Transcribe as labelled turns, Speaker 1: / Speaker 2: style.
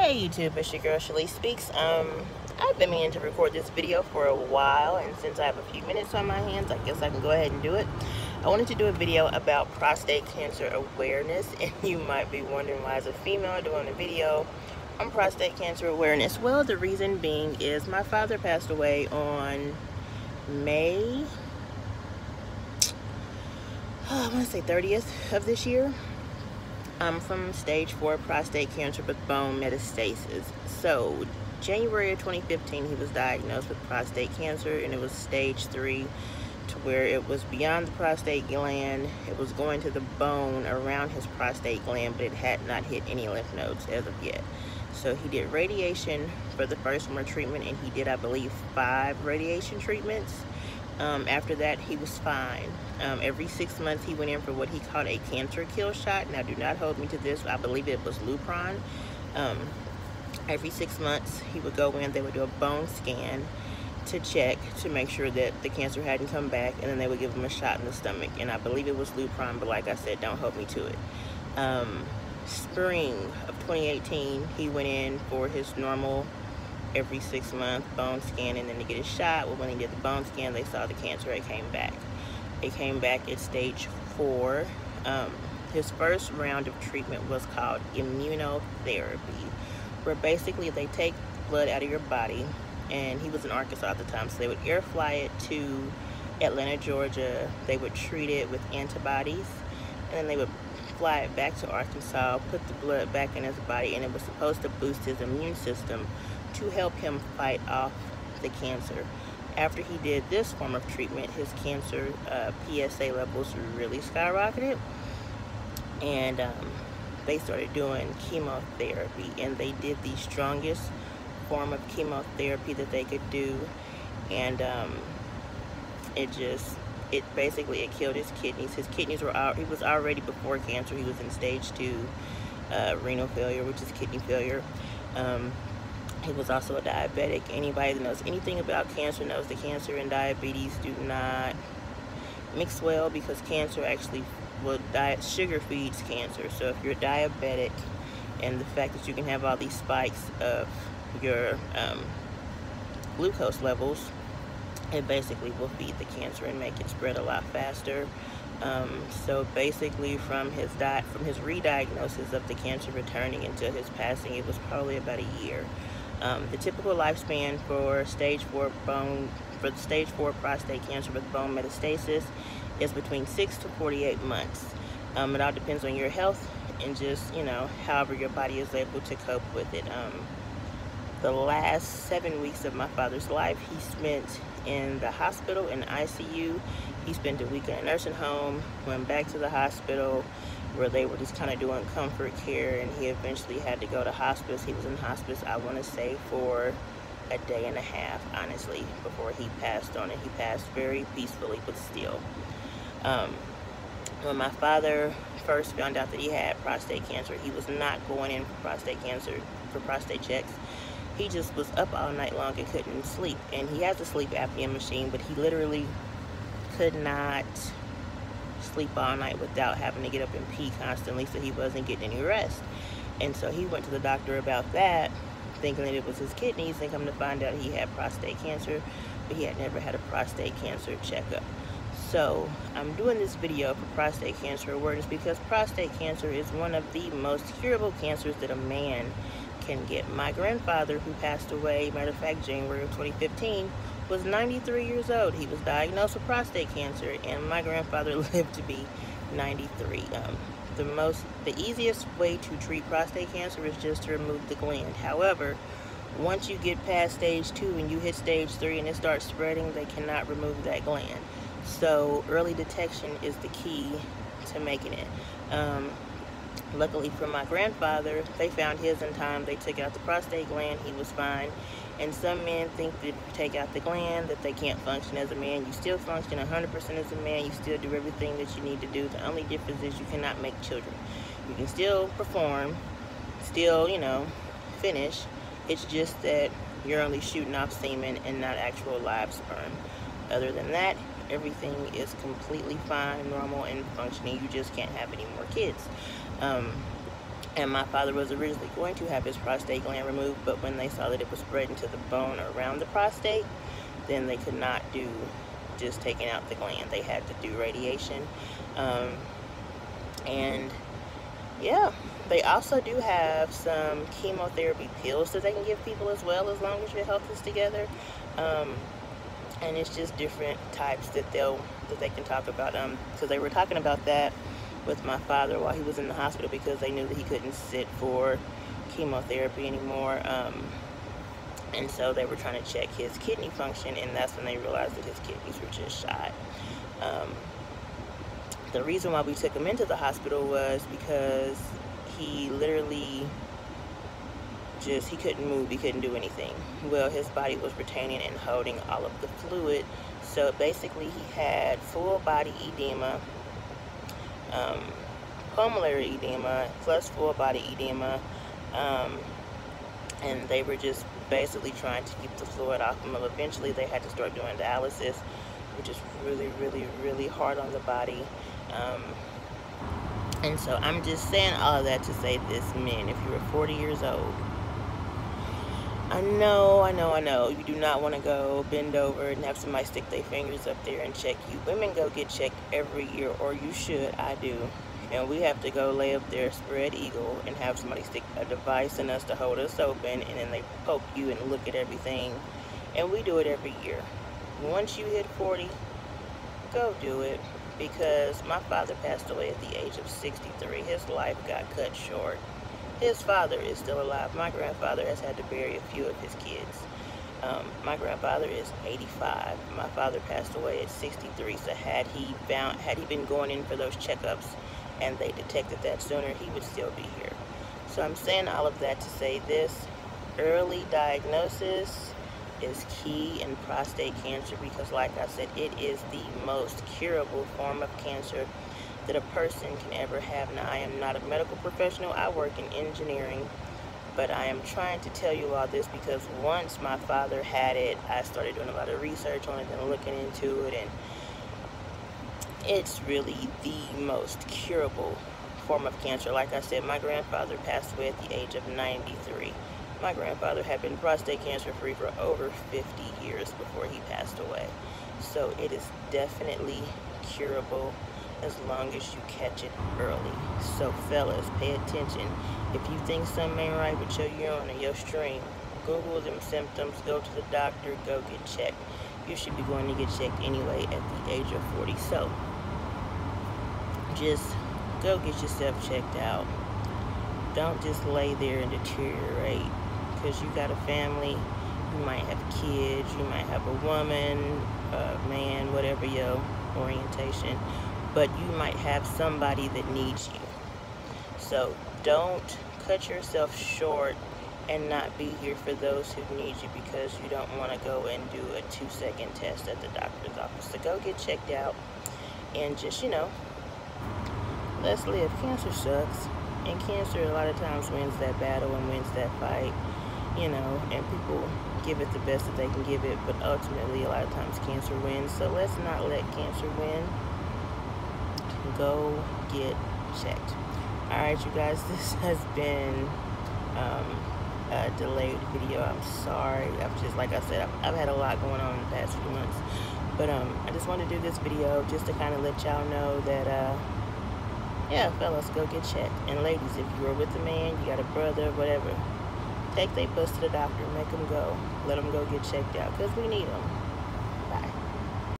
Speaker 1: Hey YouTube, it's your girl Shalise Speaks. I've been meaning to record this video for a while, and since I have a few minutes on my hands, I guess I can go ahead and do it. I wanted to do a video about prostate cancer awareness, and you might be wondering why is a female doing a video on prostate cancer awareness. Well, the reason being is my father passed away on May, I want to say 30th of this year. From stage 4 prostate cancer with bone metastasis. So January of 2015 he was diagnosed with prostate cancer, and it was stage 3, to where it was beyond the prostate gland. It was going to the bone around his prostate gland, but it had not hit any lymph nodes as of yet. So he did radiation for the first one treatment, and he did, I believe, 5 radiation treatments. After that, he was fine. Every 6 months he went in for what he called a cancer kill shot. Now do not hold me to this, I believe it was Lupron. Every 6 months he would go in, they would do a bone scan to check to make sure that the cancer hadn't come back, and then they would give him a shot in the stomach, and I believe it was Lupron, but like I said, don't hold me to it. Spring of 2018 he went in for his normal every 6 month bone scan, and then to get a shot. Well, when he did the bone scan, they saw the cancer. It came back. It came back at stage 4. His first round of treatment was called immunotherapy, where basically they take blood out of your body, and he was in Arkansas at the time, so they would air fly it to Atlanta, Georgia. They would treat it with antibodies, and then they would fly it back to Arkansas, put the blood back in his body, and it was supposed to boost his immune system to help him fight off the cancer. After he did this form of treatment, his cancer PSA levels really skyrocketed, and they started doing chemotherapy, and they did the strongest form of chemotherapy that they could do, and it basically killed his kidneys. His kidneys were out. He was already, before cancer, he was in stage 2 renal failure, which is kidney failure. He was also a diabetic. Anybody that knows anything about cancer knows that cancer and diabetes do not mix well, because cancer actually, well, sugar feeds cancer. So if you're diabetic, and the fact that you can have all these spikes of your glucose levels, it basically will feed the cancer and make it spread a lot faster. So basically, from his re-diagnosis of the cancer returning until his passing, it was probably about a year. The typical lifespan for stage 4 prostate cancer with bone metastasis is between 6 to 48 months. It all depends on your health and just, however your body is able to cope with it. The last 7 weeks of my father's life, he spent in the hospital, in the ICU. He spent a week in a nursing home, went back to the hospital, where they were just kind of doing comfort care, and he eventually had to go to hospice. He was in hospice, I want to say, for a day and a half, honestly, before he passed on it. He passed very peacefully, but still. When my father first found out that he had prostate cancer, he was not going in for prostate checks. He just was up all night long and couldn't sleep. And he has a sleep apnea machine, but he literally could not sleep all night without having to get up and pee constantly, so he wasn't getting any rest. And so he went to the doctor about that, thinking that it was his kidneys, and come to find out he had prostate cancer, but he had never had a prostate cancer checkup. So I'm doing this video for prostate cancer awareness, because prostate cancer is one of the most curable cancers that a man can get. My grandfather, who passed away, matter of fact, January of 2015, was 93 years old. He was diagnosed with prostate cancer, and my grandfather lived to be 93. The easiest way to treat prostate cancer is just to remove the gland. However, once you get past stage 2 and you hit stage 3 and it starts spreading, they cannot remove that gland. So early detection is the key to making it. Luckily for my grandfather, they found his in time. They took out the prostate gland. He was fine. And some men think that if you take out the gland, that they can't function as a man. You still function 100% as a man. You still do everything that you need to do. The only difference is you cannot make children. You can still perform, still, finish. It's just that you're only shooting off semen and not actual live sperm. Other than that, everything is completely fine, normal, and functioning. You just can't have any more kids. And my father was originally going to have his prostate gland removed, but when they saw that it was spreading to the bone around the prostate, then they could not do just taking out the gland. They had to do radiation. And yeah, they also do have some chemotherapy pills that they can give people as well, as long as your health is together. And it's just different types that they can talk about. So they were talking about that with my father while he was in the hospital, because they knew that he couldn't sit for chemotherapy anymore. And so they were trying to check his kidney function, and that's when they realized that his kidneys were just shot. The reason why we took him into the hospital was because he literally he couldn't move, he couldn't do anything. Well, his body was retaining and holding all of the fluid, so basically he had full body edema, pulmonary edema plus full body edema, and they were just basically trying to keep the fluid off him. Eventually they had to start doing dialysis, which is really, really, really hard on the body. And so I'm just saying all of that to say this, men, if you're 40 years old, I know, you do not want to go bend over and have somebody stick their fingers up there and check you. Women go get checked every year, or you should. I do. And we have to go lay up there spread eagle and have somebody stick a device in us to hold us open, and then they poke you and look at everything. And we do it every year. Once you hit 40, go do it, because my father passed away at the age of 63. His life got cut short. His father is still alive. My grandfather has had to bury a few of his kids. My grandfather is 85. My father passed away at 63. So had he been going in for those checkups and they detected that sooner, he would still be here. So I'm saying all of that to say this: early diagnosis is key in prostate cancer, because like I said, it is the most curable form of cancer that a person can ever have. Now, I am not a medical professional. I work in engineering, but I am trying to tell you all this because once my father had it, I started doing a lot of research on it and looking into it, and it's really the most curable form of cancer. Like I said, my grandfather passed away at the age of 93. My grandfather had been prostate cancer free for over 50 years before he passed away. So it is definitely curable as long as you catch it early. So fellas, pay attention. If you think something ain't right with your urine or your stream, Google them symptoms, go to the doctor, go get checked. You should be going to get checked anyway at the age of 40. So just go get yourself checked out. Don't just lay there and deteriorate, because you got a family, you might have kids, you might have a woman, a man, whatever your orientation, but you might have somebody that needs you. So don't cut yourself short and not be here for those who need you because you don't want to go and do a 2-second test at the doctor's office. So go get checked out and just, let's live. Cancer sucks, and cancer a lot of times wins that battle and wins that fight, and people give it the best that they can give it, but ultimately a lot of times cancer wins. So let's not let cancer win. Go get checked. Alright, you guys, this has been a delayed video. I'm sorry. Like I said, I've had a lot going on in the past few months, but I just wanted to do this video just to kind of let y'all know that yeah, fellas, go get checked. And ladies, if you are with a man, you got a brother, whatever, take their bus to the doctor, make them go, let them go get checked out, because we need them. Bye.